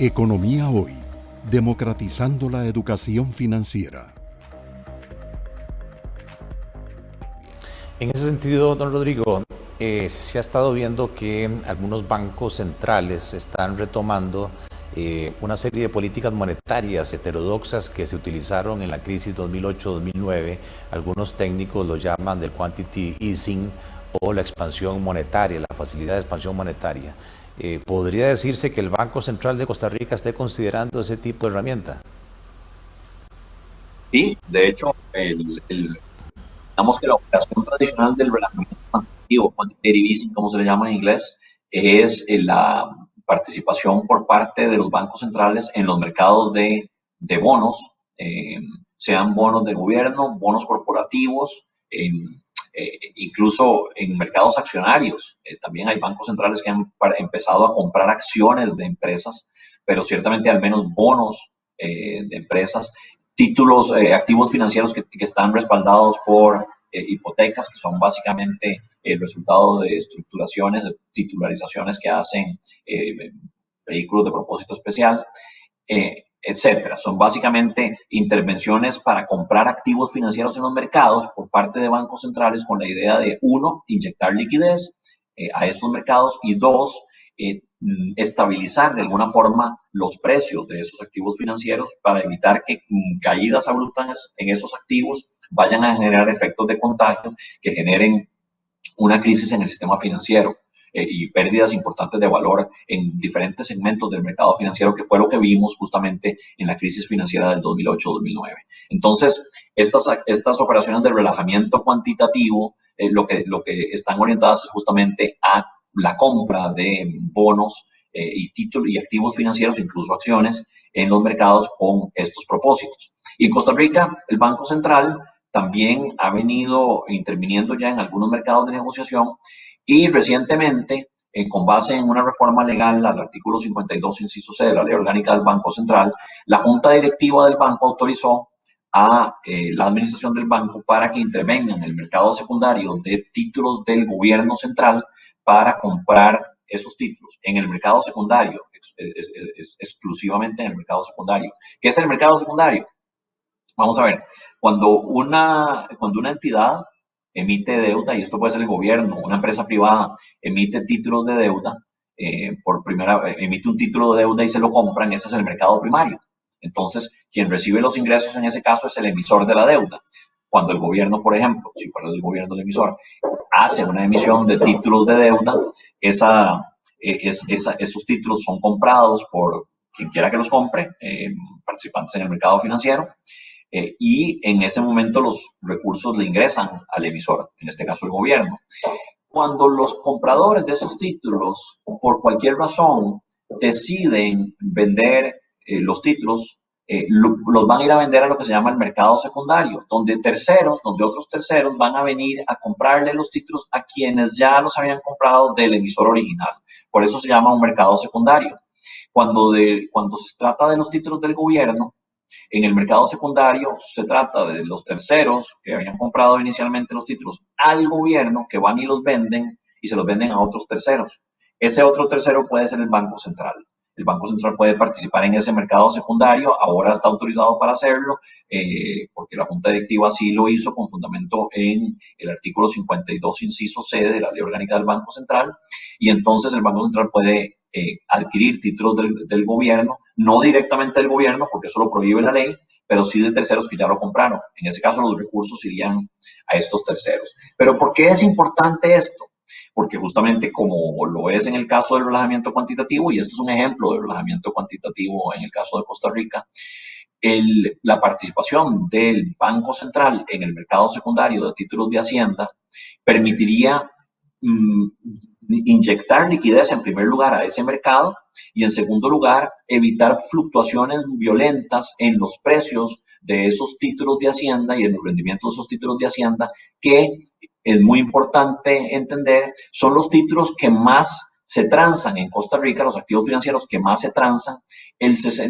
Economía Hoy, democratizando la educación financiera. En ese sentido, don Rodrigo, se ha estado viendo que algunos bancos centrales están retomando una serie de políticas monetarias heterodoxas que se utilizaron en la crisis 2008-2009. Algunos técnicos lo llaman del quantitative easing o la expansión monetaria, la facilidad de expansión monetaria. ¿Podría decirse que el Banco Central de Costa Rica esté considerando ese tipo de herramienta? Sí, de hecho, digamos que la operación tradicional del relajamiento cuantitativo, quantitative easing, como se le llama en inglés, es la participación por parte de los bancos centrales en los mercados de bonos, sean bonos de gobierno, bonos corporativos, incluso en mercados accionarios. También hay bancos centrales que han empezado a comprar acciones de empresas, pero ciertamente al menos bonos de empresas, títulos, activos financieros que están respaldados por hipotecas, que son básicamente el resultado de estructuraciones, de titularizaciones que hacen vehículos de propósito especial, etcétera. Son básicamente intervenciones para comprar activos financieros en los mercados por parte de bancos centrales con la idea de, uno, inyectar liquidez a esos mercados y dos, estabilizar de alguna forma los precios de esos activos financieros para evitar que caídas abruptas en esos activos vayan a generar efectos de contagio que generen una crisis en el sistema financiero y pérdidas importantes de valor en diferentes segmentos del mercado financiero, que fue lo que vimos justamente en la crisis financiera del 2008-2009. Entonces, estas operaciones de relajamiento cuantitativo lo que están orientadas es justamente a la compra de bonos y títulos y activos financieros, incluso acciones, en los mercados con estos propósitos. Y en Costa Rica, el Banco Central también ha venido interviniendo ya en algunos mercados de negociación y recientemente, con base en una reforma legal al artículo 52, inciso C de la Ley Orgánica del Banco Central, la Junta Directiva del Banco autorizó a la administración del banco para que intervenga en el mercado secundario de títulos del gobierno central para comprar esos títulos en el mercado secundario, exclusivamente en el mercado secundario. ¿Qué es el mercado secundario? Vamos a ver, cuando una entidad emite deuda, y esto puede ser el gobierno, una empresa privada emite títulos de deuda, emite un título de deuda y se lo compran, ese es el mercado primario. Entonces, quien recibe los ingresos en ese caso es el emisor de la deuda. Cuando el gobierno, por ejemplo, si fuera el gobierno el emisor, hace una emisión de títulos de deuda, esos títulos son comprados por quien quiera que los compre, participantes en el mercado financiero, y en ese momento los recursos le ingresan al emisor, en este caso el gobierno. Cuando los compradores de esos títulos, por cualquier razón, deciden vender los títulos, los van a ir a vender a lo que se llama el mercado secundario, donde otros terceros van a venir a comprarle los títulos a quienes ya los habían comprado del emisor original. Por eso se llama un mercado secundario. Cuando se trata de los títulos del gobierno, en el mercado secundario se trata de los terceros que habían comprado inicialmente los títulos al gobierno, que van y los venden y se los venden a otros terceros. Ese otro tercero puede ser el Banco Central. El Banco Central puede participar en ese mercado secundario, ahora está autorizado para hacerlo, porque la Junta Directiva así lo hizo con fundamento en el artículo 52, inciso C de la Ley Orgánica del Banco Central, y entonces el Banco Central puede adquirir títulos del gobierno, no directamente del gobierno, porque eso lo prohíbe la ley, pero sí de terceros que ya lo compraron. En ese caso, los recursos irían a estos terceros. ¿Pero por qué es importante esto? Porque justamente como lo es en el caso del relajamiento cuantitativo, y esto es un ejemplo de relajamiento cuantitativo en el caso de Costa Rica, la participación del Banco Central en el mercado secundario de títulos de Hacienda permitiría inyectar liquidez en primer lugar a ese mercado y en segundo lugar evitar fluctuaciones violentas en los precios de esos títulos de Hacienda y en los rendimientos de esos títulos de Hacienda, que es muy importante entender, son los títulos que más se transan en Costa Rica, los activos financieros que más se transan,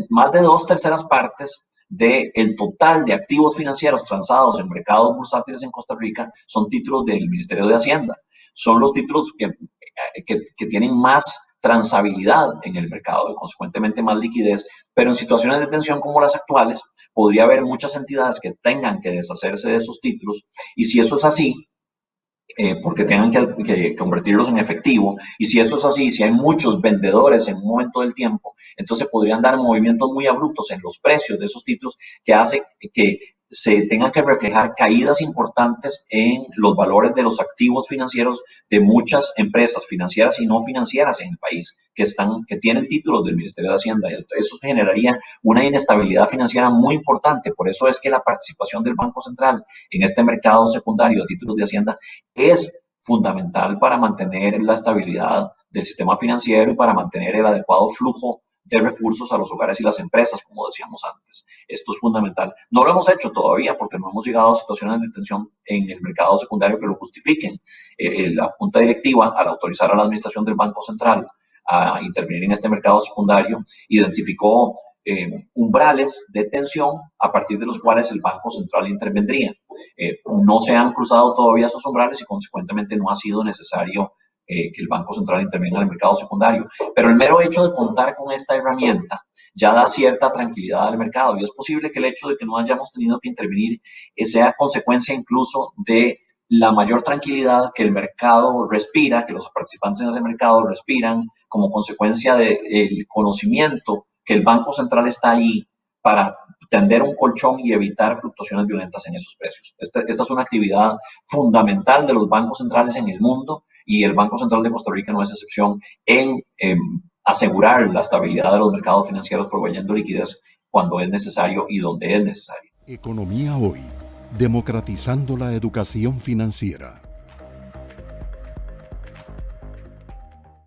más de 2/3 partes del total de activos financieros transados en mercados bursátiles en Costa Rica son títulos del Ministerio de Hacienda. Son los títulos que tienen más transabilidad en el mercado y consecuentemente más liquidez, pero en situaciones de tensión como las actuales podría haber muchas entidades que tengan que deshacerse de esos títulos y si eso es así, porque tengan que convertirlos en efectivo. Y si eso es así, si hay muchos vendedores en un momento del tiempo, entonces podrían dar movimientos muy abruptos en los precios de esos títulos que hace que se tengan que reflejar caídas importantes en los valores de los activos financieros de muchas empresas financieras y no financieras en el país que tienen títulos del Ministerio de Hacienda. Eso generaría una inestabilidad financiera muy importante. Por eso es que la participación del Banco Central en este mercado secundario de títulos de Hacienda es fundamental para mantener la estabilidad del sistema financiero y para mantener el adecuado flujo de recursos a los hogares y las empresas, como decíamos antes. Esto es fundamental. No lo hemos hecho todavía porque no hemos llegado a situaciones de tensión en el mercado secundario que lo justifiquen. La Junta Directiva, al autorizar a la Administración del Banco Central a intervenir en este mercado secundario, identificó umbrales de tensión a partir de los cuales el Banco Central intervendría. No se han cruzado todavía esos umbrales y consecuentemente no ha sido necesario que el Banco Central intervenga en el mercado secundario. Pero el mero hecho de contar con esta herramienta ya da cierta tranquilidad al mercado y es posible que el hecho de que no hayamos tenido que intervenir sea consecuencia incluso de la mayor tranquilidad que el mercado respira, que los participantes en ese mercado respiran como consecuencia del conocimiento que el Banco Central está ahí para tender un colchón y evitar fluctuaciones violentas en esos precios. Esta es una actividad fundamental de los bancos centrales en el mundo y el Banco Central de Costa Rica no es excepción en asegurar la estabilidad de los mercados financieros proveyendo liquidez cuando es necesario y donde es necesario. Economía Hoy, democratizando la educación financiera.